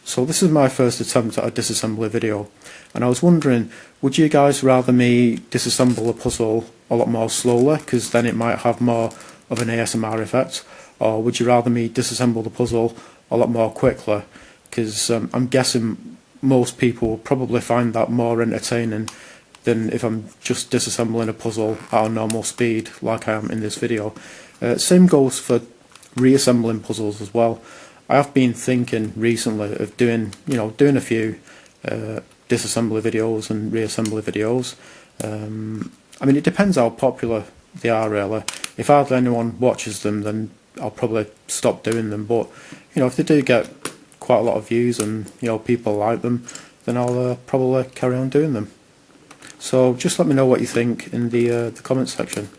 So this is my first attempt at a disassembly video, and I was wondering, would you guys rather me disassemble a puzzle a lot more slowly, because then it might have more of an ASMR effect, or would you rather me disassemble the puzzle a lot more quickly, because I'm guessing most people will probably find that more entertaining than if I'm just disassembling a puzzle at a normal speed like I am in this video. Same goes for reassembling puzzles as well. I have been thinking recently of doing a few disassembly videos and reassembly videos. I mean, it depends how popular they are really. If hardly anyone watches them, then I'll probably stop doing them, but if they do get quite a lot of views and people like them, then I'll probably carry on doing them. So just let me know what you think in the comments section.